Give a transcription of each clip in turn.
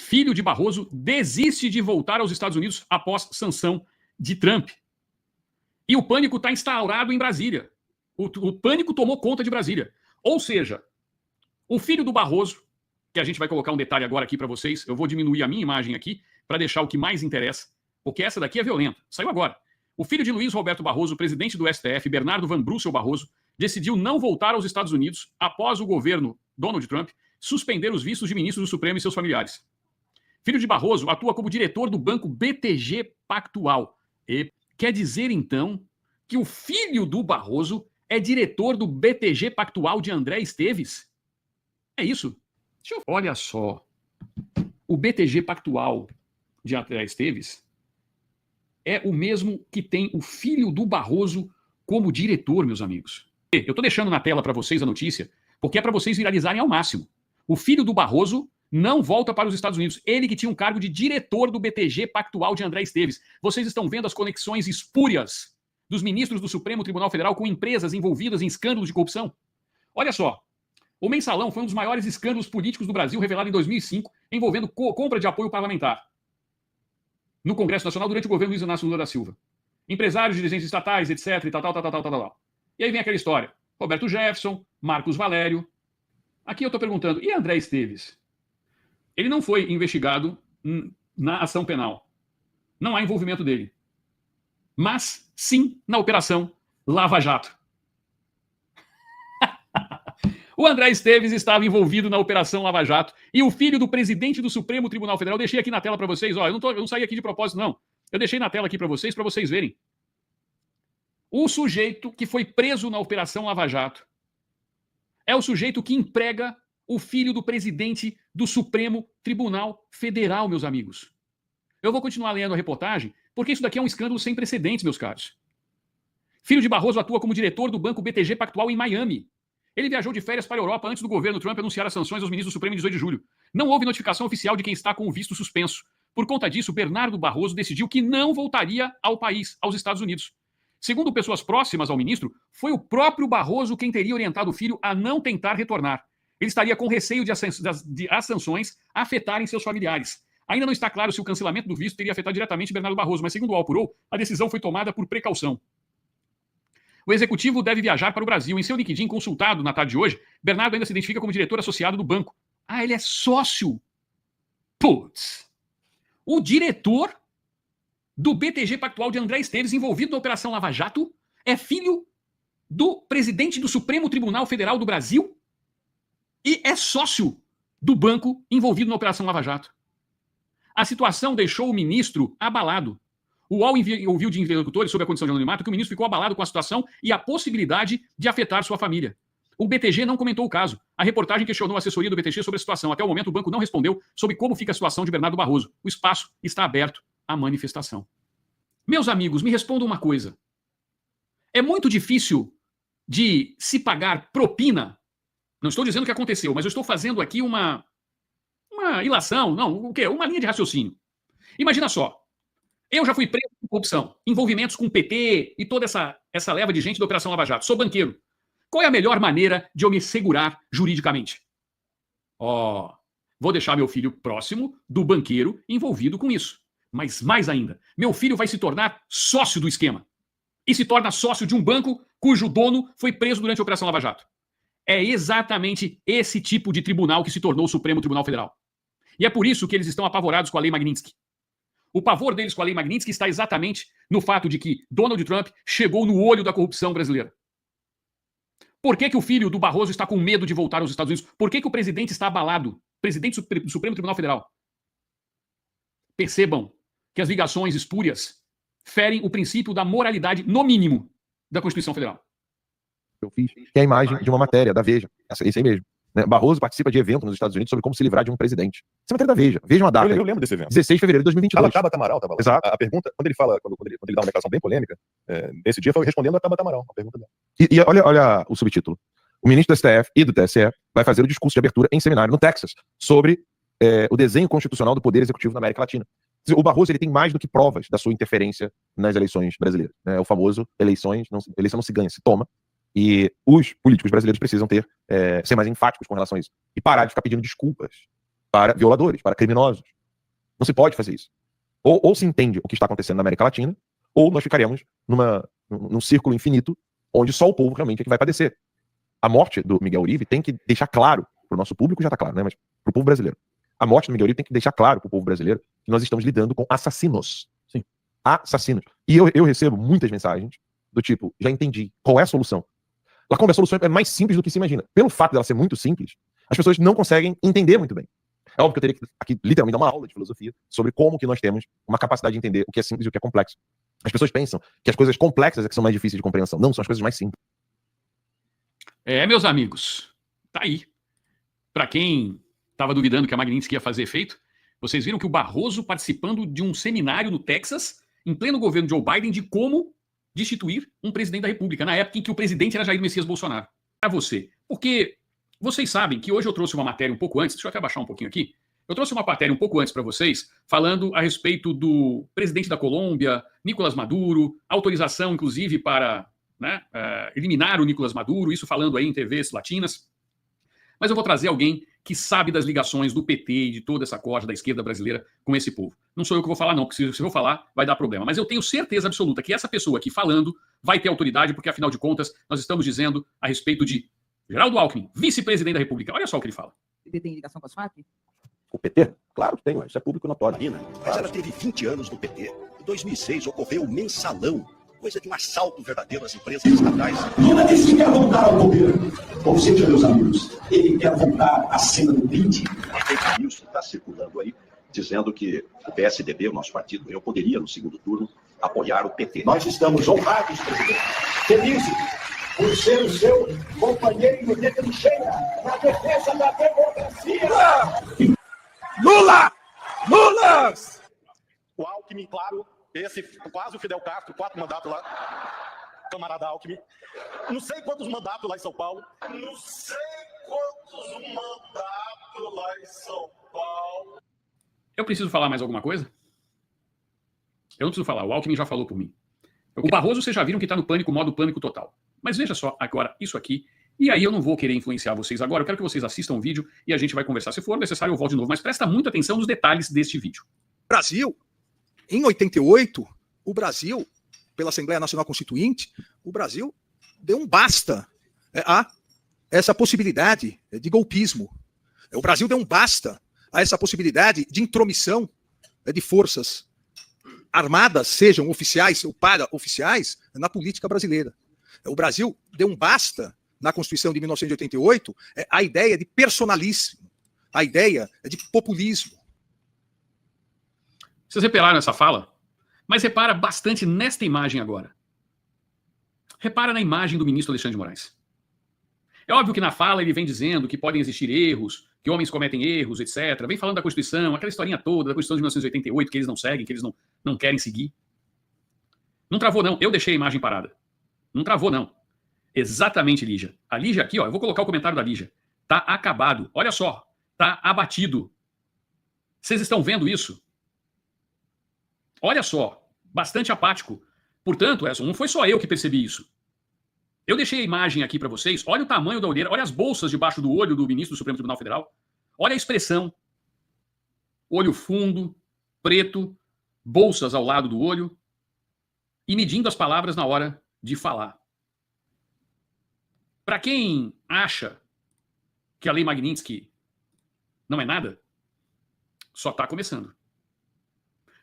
filho de Barroso desiste de voltar aos Estados Unidos após sanção de Trump. E o pânico está instaurado em Brasília. O pânico tomou conta de Brasília. Ou seja, o filho do Barroso, que a gente vai colocar um detalhe agora aqui para vocês, eu vou diminuir a minha imagem aqui para deixar o que mais interessa, porque essa daqui é violenta. Saiu agora. O filho de Luiz Roberto Barroso, presidente do STF, Bernardo Van Brussel Barroso, decidiu não voltar aos Estados Unidos após o governo Donald Trump suspender os vistos de ministros do Supremo e seus familiares. Filho de Barroso atua como diretor do banco BTG Pactual. E quer dizer, então, que o filho do Barroso é diretor do BTG Pactual de André Esteves? É isso. Olha só. O BTG Pactual de André Esteves é o mesmo que tem o filho do Barroso como diretor, meus amigos. Eu estou deixando na tela para vocês a notícia, porque é para vocês viralizarem ao máximo. O filho do Barroso não volta para os Estados Unidos. Ele que tinha um cargo de diretor do BTG Pactual de André Esteves. Vocês estão vendo as conexões espúrias dos ministros do Supremo Tribunal Federal com empresas envolvidas em escândalos de corrupção? Olha só. O Mensalão foi um dos maiores escândalos políticos do Brasil, revelado em 2005, envolvendo compra de apoio parlamentar no Congresso Nacional durante o governo Luiz Inácio Lula da Silva. Empresários, dirigentes estatais, etc. E tal. E aí vem aquela história. Roberto Jefferson, Marcos Valério. Aqui eu estou perguntando, e André Esteves? Ele não foi investigado na ação penal. Não há envolvimento dele. Mas, sim, na Operação Lava Jato. O André Esteves estava envolvido na Operação Lava Jato e o filho do presidente do Supremo Tribunal Federal, eu deixei aqui na tela para vocês, ó, eu não saí aqui de propósito, não. Eu deixei na tela aqui para vocês verem. O sujeito que foi preso na Operação Lava Jato é o sujeito que emprega o filho do presidente do Supremo Tribunal Federal, meus amigos. Eu vou continuar lendo a reportagem, porque isso daqui é um escândalo sem precedentes, meus caros. Filho de Barroso atua como diretor do banco BTG Pactual em Miami. Ele viajou de férias para a Europa antes do governo Trump anunciar as sanções aos ministros do Supremo em 18 de julho. Não houve notificação oficial de quem está com o visto suspenso. Por conta disso, Bernardo Barroso decidiu que não voltaria ao país, aos Estados Unidos. Segundo pessoas próximas ao ministro, foi o próprio Barroso quem teria orientado o filho a não tentar retornar. Ele estaria com receio de as sanções afetarem seus familiares. Ainda não está claro se o cancelamento do visto teria afetado diretamente Bernardo Barroso, mas segundo o Apurou, a decisão foi tomada por precaução. O executivo deve viajar para o Brasil. Em seu LinkedIn consultado na tarde de hoje, Bernardo ainda se identifica como diretor associado do banco. Ah, ele é sócio. Putz. O diretor do BTG Pactual de André Esteves, envolvido na Operação Lava Jato, é filho do presidente do Supremo Tribunal Federal do Brasil e é sócio do banco envolvido na Operação Lava Jato. A situação deixou o ministro abalado. O UOL ouviu de interlocutores sobre a condição de anonimato que o ministro ficou abalado com a situação e a possibilidade de afetar sua família. O BTG não comentou o caso. A reportagem questionou a assessoria do BTG sobre a situação. Até o momento, o banco não respondeu sobre como fica a situação de Bernardo Barroso. O espaço está aberto à manifestação. Meus amigos, me respondam uma coisa. É muito difícil de se pagar propina? Não estou dizendo o que aconteceu, mas eu estou fazendo aqui uma ilação, não, o quê? Uma linha de raciocínio. Imagina só. Eu já fui preso por corrupção, envolvimentos com o PT e toda essa leva de gente da Operação Lava Jato. Sou banqueiro. Qual é a melhor maneira de eu me segurar juridicamente? Vou deixar meu filho próximo do banqueiro envolvido com isso. Mas mais ainda, meu filho vai se tornar sócio do esquema. E se torna sócio de um banco cujo dono foi preso durante a Operação Lava Jato. É exatamente esse tipo de tribunal que se tornou o Supremo Tribunal Federal. E é por isso que eles estão apavorados com a Lei Magnitsky. O pavor deles com a Lei Magnitsky está exatamente no fato de que Donald Trump chegou no olho da corrupção brasileira. Por que o filho do Barroso está com medo de voltar aos Estados Unidos? Por que o presidente está abalado? Presidente do Supremo Tribunal Federal. Percebam que as ligações espúrias ferem o princípio da moralidade, no mínimo, da Constituição Federal. Eu fiz, que é a imagem de uma matéria da Veja. Esse aí mesmo. Barroso participa de evento nos Estados Unidos sobre como se livrar de um presidente. Essa é matéria da Veja. Veja uma data. Eu lembro desse evento. 16 de fevereiro de 2022. Tabata Amaral estava lá. Exato. A pergunta, quando ele fala, quando ele dá uma declaração bem polêmica, nesse dia foi respondendo a Tabata Amaral, a pergunta dela. E olha o subtítulo. O ministro do STF e do TSE vai fazer o discurso de abertura em seminário no Texas sobre o desenho constitucional do Poder Executivo na América Latina. O Barroso ele tem mais do que provas da sua interferência nas eleições brasileiras. O famoso eleição não se ganha, se toma. E os políticos brasileiros precisam ser mais enfáticos com relação a isso. E parar de ficar pedindo desculpas para violadores, para criminosos. Não se pode fazer isso. Ou se entende o que está acontecendo na América Latina, ou nós ficaremos num círculo infinito onde só o povo realmente é que vai padecer. A morte do Miguel Uribe tem que deixar claro, para o nosso público já está claro, né? Mas para o povo brasileiro. A morte do Miguel Uribe tem que deixar claro para o povo brasileiro que nós estamos lidando com assassinos. Sim. Assassinos. E eu recebo muitas mensagens do tipo, já entendi, qual é a solução? Lá como a solução é mais simples do que se imagina. Pelo fato dela ser muito simples, as pessoas não conseguem entender muito bem. É óbvio que eu teria que aqui literalmente dar uma aula de filosofia sobre como que nós temos uma capacidade de entender o que é simples e o que é complexo. As pessoas pensam que as coisas complexas é que são mais difíceis de compreensão. Não, são as coisas mais simples. Meus amigos, tá aí. Para quem estava duvidando que a Magnitsky ia fazer efeito, vocês viram que o Barroso participando de um seminário no Texas, em pleno governo Joe Biden, de como destituir um presidente da República, na época em que o presidente era Jair Messias Bolsonaro. Para você. Porque vocês sabem que hoje eu trouxe uma matéria um pouco antes, deixa eu até abaixar um pouquinho aqui, eu trouxe uma matéria um pouco antes para vocês, falando a respeito do presidente da Colômbia, Nicolás Maduro, autorização, inclusive, para eliminar o Nicolás Maduro, isso falando aí em TVs latinas. Mas eu vou trazer alguém que sabe das ligações do PT e de toda essa corda da esquerda brasileira com esse povo. Não sou eu que vou falar, não, porque se eu falar, vai dar problema. Mas eu tenho certeza absoluta que essa pessoa aqui falando vai ter autoridade, porque, afinal de contas, nós estamos dizendo a respeito de Geraldo Alckmin, vice-presidente da República. Olha só o que ele fala. O PT tem ligação com as Farc? O PT? Claro que tem, isso é público notório. Mas ela teve 20 anos no PT. Em 2006 ocorreu o mensalão, coisa de um assalto verdadeiro às empresas estatais. Lula disse que quer voltar ao governo. Ou seja, meus amigos, ele quer voltar à cena do brinde. A fake news está circulando aí, dizendo que o PSDB, o nosso partido, eu poderia, no segundo turno, apoiar o PT. Nós estamos honrados, presidente, felizes por ser o seu companheiro de trincheira na defesa da democracia. Lula! Lula! O Alckmin, claro, esse quase o Fidel Castro, 4 mandatos lá, camarada Alckmin. Não sei quantos mandatos lá em São Paulo. Eu preciso falar mais alguma coisa? Eu não preciso falar, o Alckmin já falou por mim. O Barroso, vocês já viram que está no pânico, modo pânico total. Mas veja só agora isso aqui, e aí eu não vou querer influenciar vocês agora, eu quero que vocês assistam o vídeo e a gente vai conversar. Se for necessário, eu volto de novo, mas presta muita atenção nos detalhes deste vídeo. Brasil, em 88, o Brasil, pela Assembleia Nacional Constituinte, o Brasil deu um basta a essa possibilidade de golpismo. O Brasil deu um basta a essa possibilidade de intromissão de forças armadas, sejam oficiais ou para-oficiais, na política brasileira. O Brasil deu um basta na Constituição de 1988 a ideia de personalismo, a ideia de populismo. Vocês repararam nessa fala? Mas repara bastante nesta imagem agora. Repara na imagem do ministro Alexandre de Moraes. É óbvio que na fala ele vem dizendo que podem existir erros, que homens cometem erros, etc. Vem falando da Constituição, aquela historinha toda da Constituição de 1988, que eles não seguem, que eles não querem seguir. Não travou, não. Eu deixei a imagem parada. Não travou, não. Exatamente, Lígia. A Lígia aqui, ó, eu vou colocar o comentário da Lígia. Tá acabado. Olha só. Tá abatido. Vocês estão vendo isso? Olha só. Bastante apático. Portanto, não foi só eu que percebi isso. Eu deixei a imagem aqui para vocês. Olha o tamanho da olheira. Olha as bolsas debaixo do olho do ministro do Supremo Tribunal Federal. Olha a expressão. Olho fundo, preto, bolsas ao lado do olho e medindo as palavras na hora de falar. Para quem acha que a Lei Magnitsky não é nada, só está começando.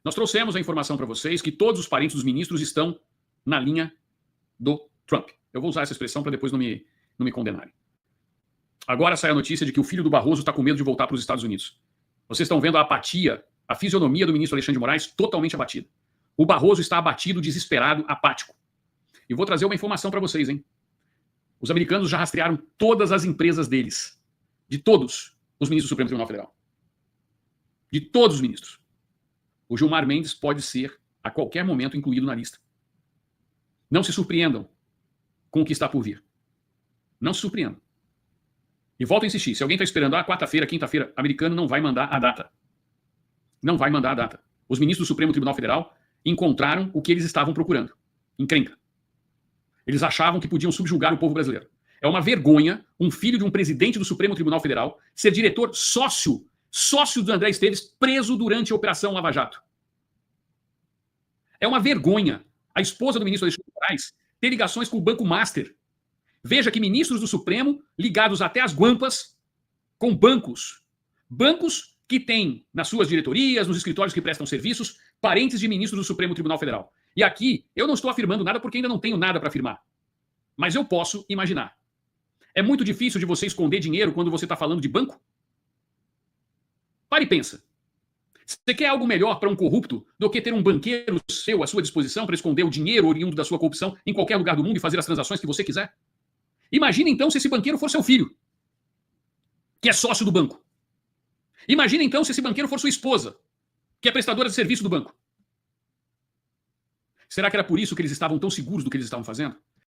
Nós trouxemos a informação para vocês que todos os parentes dos ministros estão na linha do Trump. Eu vou usar essa expressão para depois não me condenarem. Agora sai a notícia de que o filho do Barroso está com medo de voltar para os Estados Unidos. Vocês estão vendo a apatia, a fisionomia do ministro Alexandre de Moraes totalmente abatida. O Barroso está abatido, desesperado, apático. E vou trazer uma informação para vocês, hein? Os americanos já rastrearam todas as empresas deles. De todos os ministros do Supremo Tribunal Federal. De todos os ministros. O Gilmar Mendes pode ser, a qualquer momento, incluído na lista. Não se surpreendam com o que está por vir. Não se surpreendam. E volto a insistir, se alguém está esperando, quarta-feira, quinta-feira, americano não vai mandar a data. Não vai mandar a data. Os ministros do Supremo Tribunal Federal encontraram o que eles estavam procurando. Encrenca. Eles achavam que podiam subjugar o povo brasileiro. É uma vergonha um filho de um presidente do Supremo Tribunal Federal ser diretor sócio sócio do André Esteves, preso durante a Operação Lava Jato. É uma vergonha a esposa do ministro Alexandre de Moraes ter ligações com o Banco Master. Veja que ministros do Supremo, ligados até às guampas, com bancos. Bancos que têm nas suas diretorias, nos escritórios que prestam serviços, parentes de ministros do Supremo Tribunal Federal. E aqui, eu não estou afirmando nada porque ainda não tenho nada para afirmar. Mas eu posso imaginar. É muito difícil de você esconder dinheiro quando você está falando de banco? Pare e pensa. Você quer algo melhor para um corrupto do que ter um banqueiro seu à sua disposição para esconder o dinheiro oriundo da sua corrupção em qualquer lugar do mundo e fazer as transações que você quiser? Imagina então se esse banqueiro for seu filho, que é sócio do banco. Imagina então se esse banqueiro for sua esposa, que é prestadora de serviço do banco. Será que era por isso que eles estavam tão seguros do que eles estavam fazendo?